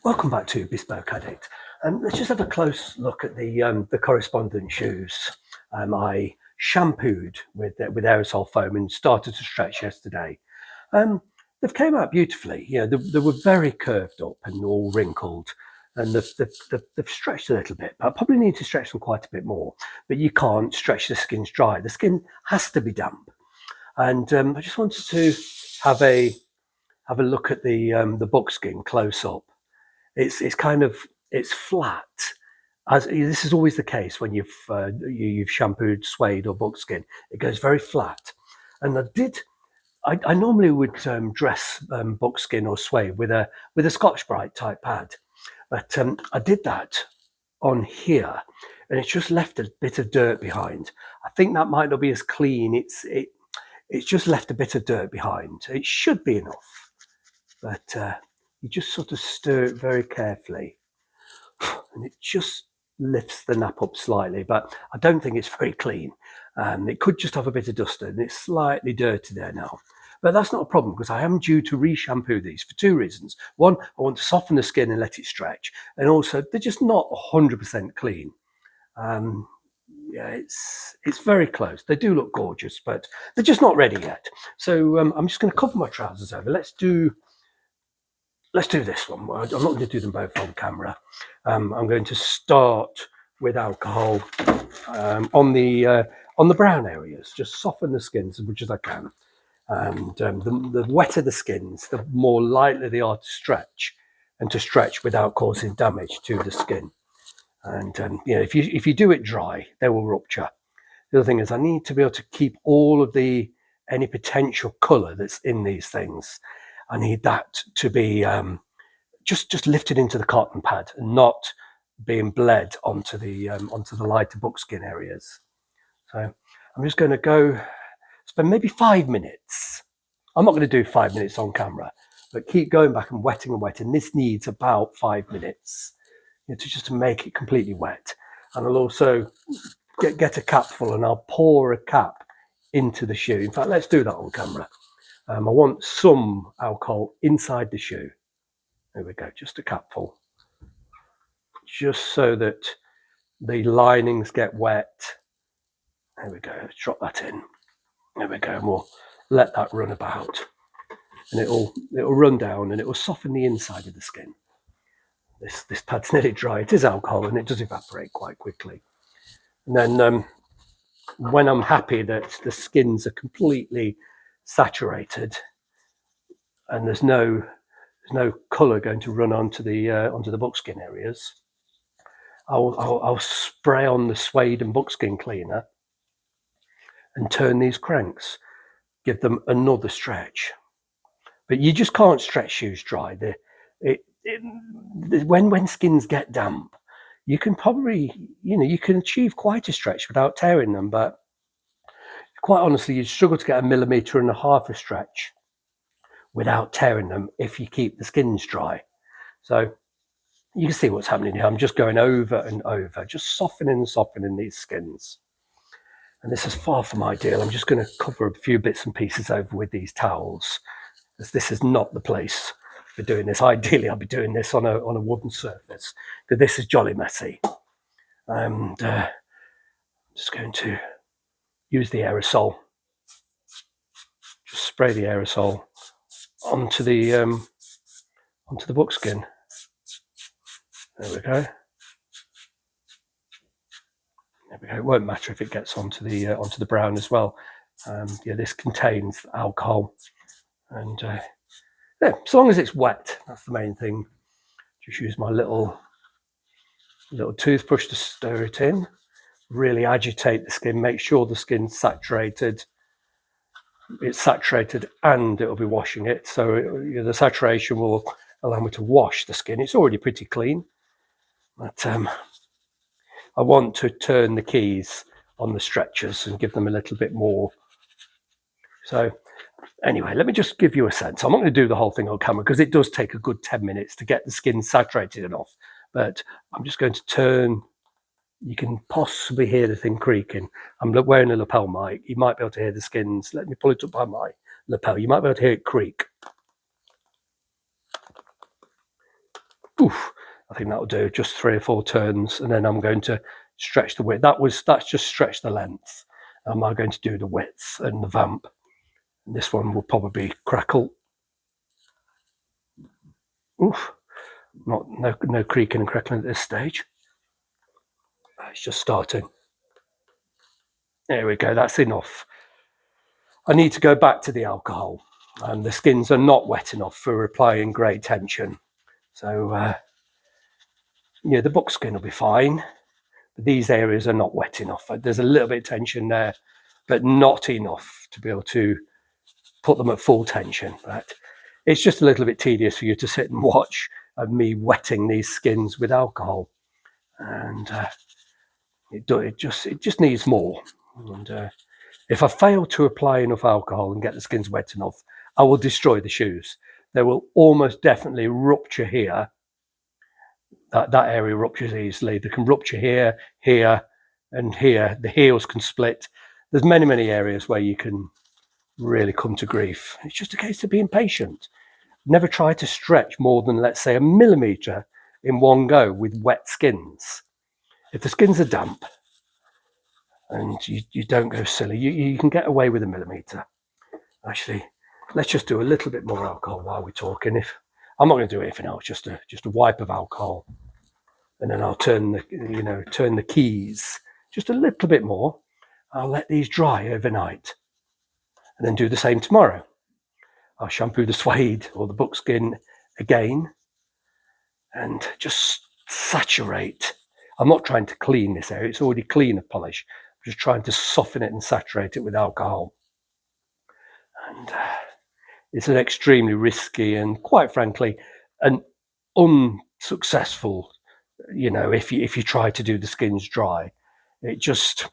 Welcome back to Bespoke Addict. Let's just have a close look at the Correspondent shoes. I shampooed with aerosol foam and started to stretch yesterday. They've came out beautifully. They were very curved up and all wrinkled, and they've stretched a little bit. But I probably need to stretch them quite a bit more. But you can't stretch the skins dry. The skin has to be damp. And I just wanted to have a look at the buckskin close up. It's flat. As this is always the case when you've shampooed suede or buckskin, it goes very flat. And I normally would dress buckskin or suede with a Scotch-Brite type pad, but I did that on here, and it's just left a bit of dirt behind. I think that might not be as clean. It's just left a bit of dirt behind. It should be enough, but you just sort of stir it very carefully, and it just lifts the nap up slightly, but I don't think it's very clean. It could just have a bit of dust and it's slightly dirty there now. But that's not a problem, because I am due to re-shampoo these for two reasons. One, I want to soften the skin and let it stretch, and also they're just not 100% clean. Yeah, it's very close. They do look gorgeous, but they're just not ready yet. So I'm just going to cover my trousers over. Let's do this one. I'm not going to do them both on camera. I'm going to start with alcohol on the brown areas. Just soften the skins as much as I can. And the wetter the skins, the more likely they are to stretch, and to stretch without causing damage to the skin. And if you do it dry, they will rupture. The other thing is I need to be able to keep all of any potential colour that's in these things. I need that to be just lifted into the cotton pad and not being bled onto the lighter buckskin areas. So I'm just going to go spend maybe 5 minutes. I'm not going to do 5 minutes on camera, but keep going back and wetting. This needs about 5 minutes to make it completely wet. And I'll also get a cap full, and I'll pour a cap into the shoe. In fact, let's do that on camera. I want some alcohol inside the shoe. There we go, just a capful, just so that the linings get wet. There we go, let's drop that in. There we go, and we'll let that run about, and it'll run down and it will soften the inside of the skin. This pad's nearly dry. It is alcohol and it does evaporate quite quickly. And then when I'm happy that the skins are completely saturated and there's no colour going to run onto the buckskin areas, I'll spray on the suede and buckskin cleaner and turn these cranks, give them another stretch. But you just can't stretch shoes dry. When skins get damp, you can probably, you can achieve quite a stretch without tearing them, but quite honestly, you struggle to get 1.5 millimeters of stretch without tearing them if you keep the skins dry. So you can see what's happening here. I'm just going over and over, just softening and softening these skins. And this is far from ideal. I'm just going to cover a few bits and pieces over with these towels, as this is not the place for doing this. Ideally, I'll be doing this on a wooden surface, because this is jolly messy. And I'm just going to use the aerosol. Just spray the aerosol onto the buckskin. There we go. There we go. It won't matter if it gets onto the brown as well. This contains alcohol, and yeah, as long as it's wet, that's the main thing. Just use my little toothbrush to stir it in. Really agitate the skin. Make sure the skin's saturated. It's saturated, and it'll be washing it. So the saturation will allow me to wash the skin. It's already pretty clean, but I want to turn the keys on the stretchers and give them a little bit more. So anyway, let me just give you a sense. I'm not going to do the whole thing on camera because it does take a good 10 minutes to get the skin saturated enough. But I'm just going to turn. You can possibly hear the thing creaking. I'm wearing a lapel mic. You might be able to hear the skins. Let me pull it up by my lapel. You might be able to hear it creak. Oof, I think that'll do, just 3 or 4 turns, and then I'm going to stretch the width. That's just stretch the length. I'm now going to do the width and the vamp. And this one will probably crackle. Oof, no creaking and crackling at this stage. It's just starting. There we go, that's enough. I need to go back to the alcohol, and the skins are not wet enough for applying great tension. So yeah, the buckskin will be fine, but these areas are not wet enough. There's a little bit of tension there, but not enough to be able to put them at full tension. But it's just a little bit tedious for you to sit and watch of me wetting these skins with alcohol, and it just needs more. And if I fail to apply enough alcohol and get the skins wet enough, I will destroy the shoes. They will almost definitely rupture here. That area ruptures easily. They can rupture here, here, and here. The heels can split. There's many areas where you can really come to grief. It's just a case of being patient. Never try to stretch more than, let's say, 1 millimeter in one go with wet skins. If the skins are damp and you don't go silly, you can get away with 1 millimeter. Actually, let's just do a little bit more alcohol while we're talking. If I'm not going to do anything else, just a wipe of alcohol, and then I'll turn the keys just a little bit more. I'll let these dry overnight, and then do the same tomorrow. I'll shampoo the suede or the buckskin again, and just saturate. I'm not trying to clean this area; it's already clean of polish. I'm just trying to soften it and saturate it with alcohol. And it's an extremely risky and, quite frankly, an unsuccessful, if you try to do the skins dry. It just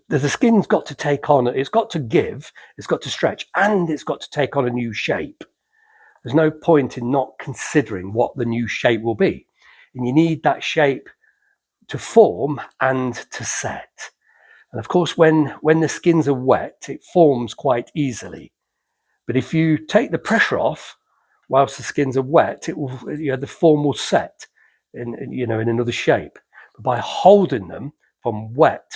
the skin's got to take on, it's got to give, it's got to stretch, and it's got to take on a new shape. There's no point in not considering what the new shape will be. And you need that shape to form and to set. And of course, when the skins are wet, it forms quite easily. But if you take the pressure off whilst the skins are wet, it will, the form will set in another shape. But by holding them from wet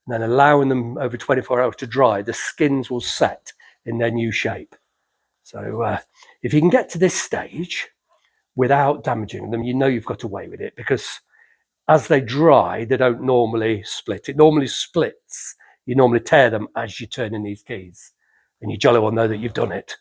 and then allowing them over 24 hours to dry, the skins will set in their new shape. So if you can get to this stage without damaging them, you've got away with it, because as they dry, they don't normally split. It normally splits. You normally tear them as you turn in these keys, and you jolly well know that you've done it.